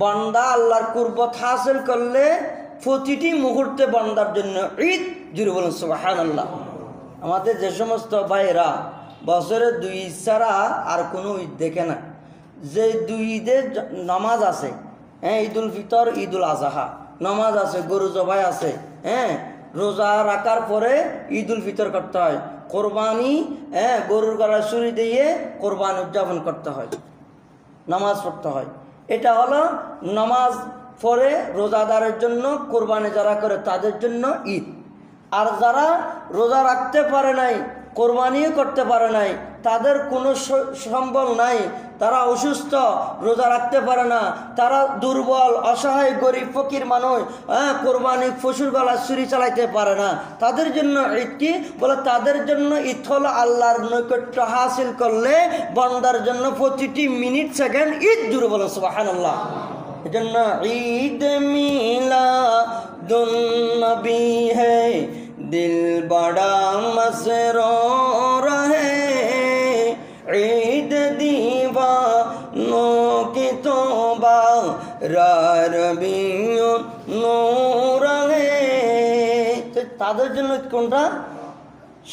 বান্দা আল্লাহর কুরবত হাসিল করলে প্রতিটি মুহূর্তে বান্দার জন্য ঈদ। জুড়ে বলুন সুবহানাল্লাহ। আমাদের যে সমস্ত ভাইরা বছরে 2 ঈদ ছাড়া আর কোনো ঈদ দেখে না, যে 2 ঈদের নামাজ আছে, হ্যাঁ, ঈদুল ফিতর, ঈদুল আজহা নামাজ আছে, গরু জবাই আছে, হ্যাঁ, রোজা রাখার পরে ঈদুল ফিতর করতে হয়, কোরবানি, হ্যাঁ, গরুর গলায় ছুরি দিয়ে কোরবানি উদযাপন করতে হয়, নামাজ পড়তে হয়। এটা হলো নামাজ পড়ে রোজাদারের জন্য, কোরবানি যারা করে তাদের জন্য ঈদ। আর যারা রোজা রাখতে পারে নাই, কোরবানিও করতে পারে নাই, তাদের কোনো সম্বল নাই, তারা অসুস্থ, রোজা রাখতে পারে না, তারা দুর্বল, অসহায়, গরিব, ফকির মানুষ, হ্যাঁ, কোরবানি পশুর গলা ছুরি চালাইতে পারে না, তাদের জন্য ঈদ কি বলে? তাদের জন্য ঈদ হলো আল্লাহর নৈকট্য হাসিল করলে বান্দার জন্য প্রতিটি মিনিট সেকেন্ড ঈদ। জুড়ে বলো সুবহানাল্লাহ। এজন্য ঈদ মিলাদুন নবী হে দিল বড়া মসরুর হে, ঈদ দীवानों की तौबा रबियुन नूर হে। তাদের জন্য কোনটা?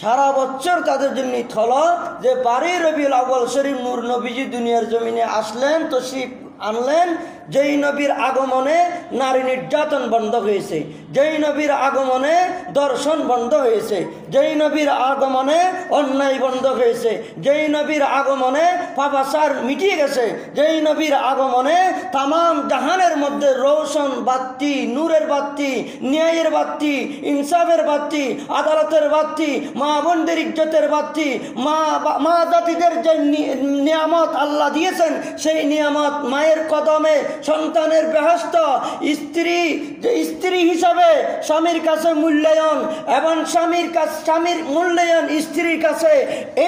সারা বছর তাদের জন্য ঈদ হলো যে 12 রবিউল আউয়াল শরীফ নূর নবীজি দুনিয়ার জমিনে আসলেন, তশরিফ আনলেন, যেই নবীর আগমনে নারী নির্যাতন বন্ধ হয়েছে, যেই নবীর আগমনে দর্শন বন্ধ হয়েছে, যেই নবীর আগমনে অন্যায় বন্ধ হয়েছে, যেই নবীর আগমনে পাপাচার মিটিয়ে গেছে, যেই নবীর আগমনে তামাম জাহানের মধ্যে রৌশন বাতি, নূরের বাতি, ন্যায়ের বাতি, ইনসাফের বাতি, আদালতের বাতি, মা বোনদের ইজ্জতের বাতি, মা জাতিদের যে নিয়ামত আল্লাহ দিয়েছেন, সেই নিয়ামত মায়ের কদমে, সন্তানের বেহেশত, স্ত্রী হিসাবে স্বামীর কাছে মূল্যায়ন, এবং স্বামীর মূল্যায়ন স্ত্রীর কাছে,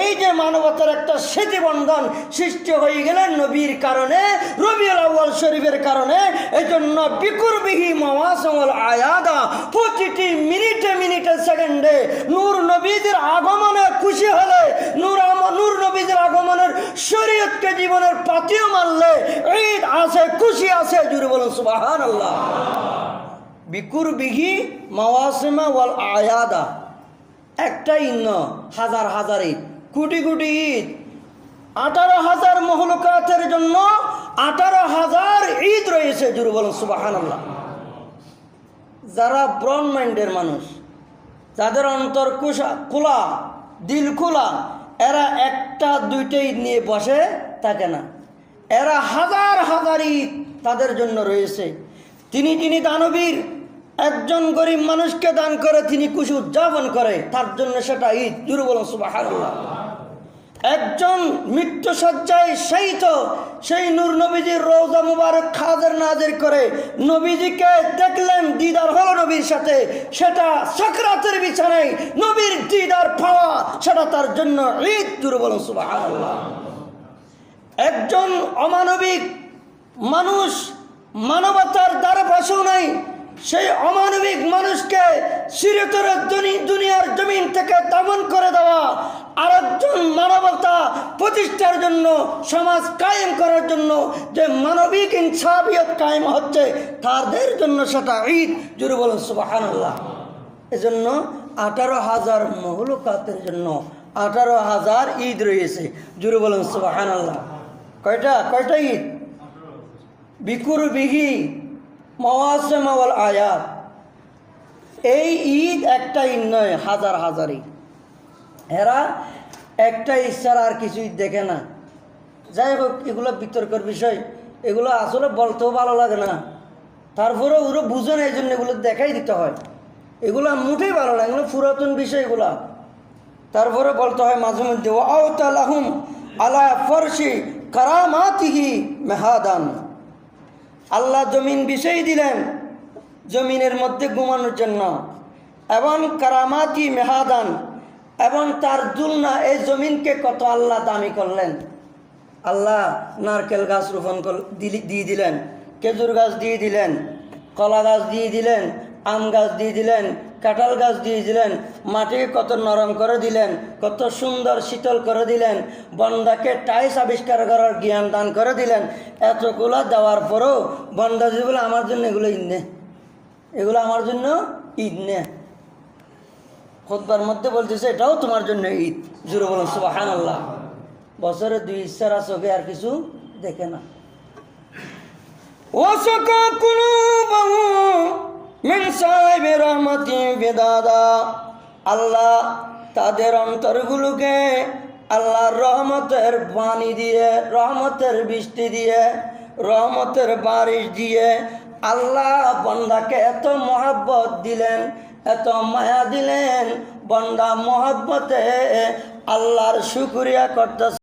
এই যে মানবতার একটা স্মৃতিবন্ধন সৃষ্টি হয়ে গেলেন নবীর কারণে, রবিউল আউয়াল শরীফের কারণে। এই জন্য বিকুরবিহি মাওয়াসিমুল আয়াদা, প্রতিটি মিনিটে মিনিটে সেকেন্ডে নূর নবীদের আগমনে খুশি হলে, নূর নবীদের আগমনের শরীয়তকে জীবনের পাতিও মানলে ঈদ আছে, খুশি আছে। জুড়ে বলুন সুবহানাল্লাহ। বিকুরবিহি মাওয়াসিমা ওয়াল আয়াদা, একটা ঈদ ন, হাজার হাজার ঈদ, কোটি কোটি ঈদ, 18,000 মখলুকাতের জন্য 18,000 ঈদ রয়েছে। জুড়ে বলুন সুবহানাল্লাহ। যারা ব্রড মাইন্ডের মানুষ, যাদের অন্তর খোলা, দিল খোলা, এরা একটা দুইটা ঈদ নিয়ে বসে থাকে না, এরা হাজার হাজার ঈদ তাদের জন্য রয়েছে। যিনি দানবীর, একজন গরিব মানুষকে দান করে তিনি খুশি উদযাপন করে, তার জন্য সেটা ঈদ। জুড়ে বলুন সুবহানাল্লাহ। একজন মৃত্যু শয্যায় শায়িত, সেই নূর নবীজির রওজা মুবারক খাজের নাজির করে, নবীজিকে দেখলেন, দিদার হলো নবীর সাথে, সেটা সাকরাতের বিছানায় নবীর দিদার পাওয়া, সেটা তার জন্য ঈদ। জুড়ে বলুন সুবহানাল্লাহ। একজন অমানবিক মানুষ, মানবতার দ্বারা পাশেও নাই, সেই অমানবিক মানুষকে চিরতরে দুনিয়ার জমিন থেকে দমন করে দেওয়া, আরেকজন মানবতা প্রতিষ্ঠার জন্য, সমাজ কায়েম করার জন্য যে মানবিক ইনসাফিয়ত কায়েম হচ্ছে, তাদের জন্য সেটা ঈদ। জুড়ে বলুন সুবহানাল্লাহ। এজন্য 18,000 মখলুকাতের জন্য 18,000 ঈদ রয়েছে। জুড়ে বলুন সুবহানাল্লাহ। কয়টা ঈদ? বিকুরবিহি মাওয়াসিম ওয়াল আয়াত। এই ঈদ একটা ঈদ নয়, হাজার হাজার ঈদ। এরা একটা ঈদ ছাড়া আর কিছু ঈদ দেখে না। যাই হোক, এগুলো বিতর্কের বিষয়, এগুলো আসলে বলতেও ভালো লাগে না, তারপরে ওরা বুঝে না, এই জন্য এগুলো দেখাই দিতে হয়। এগুলো মুঠেই ভালো লাগে, এগুলো পুরাতন বিষয় এগুলা, তারপরে বলতে হয় মাঝে মধ্যে। ওয়াউতালাহুম আলা ফরশি কারামাতিহি মেহাদান। আল্লাহ জমিন বিষয় দিলেন জমিনের মধ্যে ঘুমানোর জন্য, এবং কারামাতি মেহাদান, এবং তার দুলনা, এই জমিনকে কত আল্লাহ দামি করলেন। আল্লাহ নারকেল গাছ রোপণ দিয়ে দিলেন, খেজুর গাছ দিয়ে দিলেন, কলা গাছ দিয়ে দিলেন, আম গাছ দিয়ে দিলেন, কাঁঠাল গাছ দিয়ে দিলেন, মাটি কত নরম করে দিলেন, কত সুন্দর শীতল করে দিলেন, বন্দাকে টাইস আবিষ্কার করার জ্ঞান দান করে দিলেন। এতগুলো দেওয়ার পরেও বন্দা যদি বলে আমার জন্য এগুলো ঈদ নে, এগুলো আমার জন্য ঈদ নে। খুতবার মধ্যে বলতেছে এটাও তোমার জন্য ঈদ। জুড়ে বলুন সুবহানাল্লাহ। বছরে 2 ইচ্ছারা চোখে আর কিছু দেখে না। ওয়াসাকা কুলুবাহু মিন সাহিবি রাহমাতি বিদাদা, আল্লাহ তাদের অন্তরগুলোকে আল্লাহর রহমতের পানি দিয়ে, রহমতের বৃষ্টি দিয়ে, রহমতের বারিশ দিয়ে আল্লাহ বন্দাকে এত মহব্বত দিলেন, এত মায়া দিলেন, বন্দা মহব্বতে আল্লাহর শুকরিয়া করতেছে।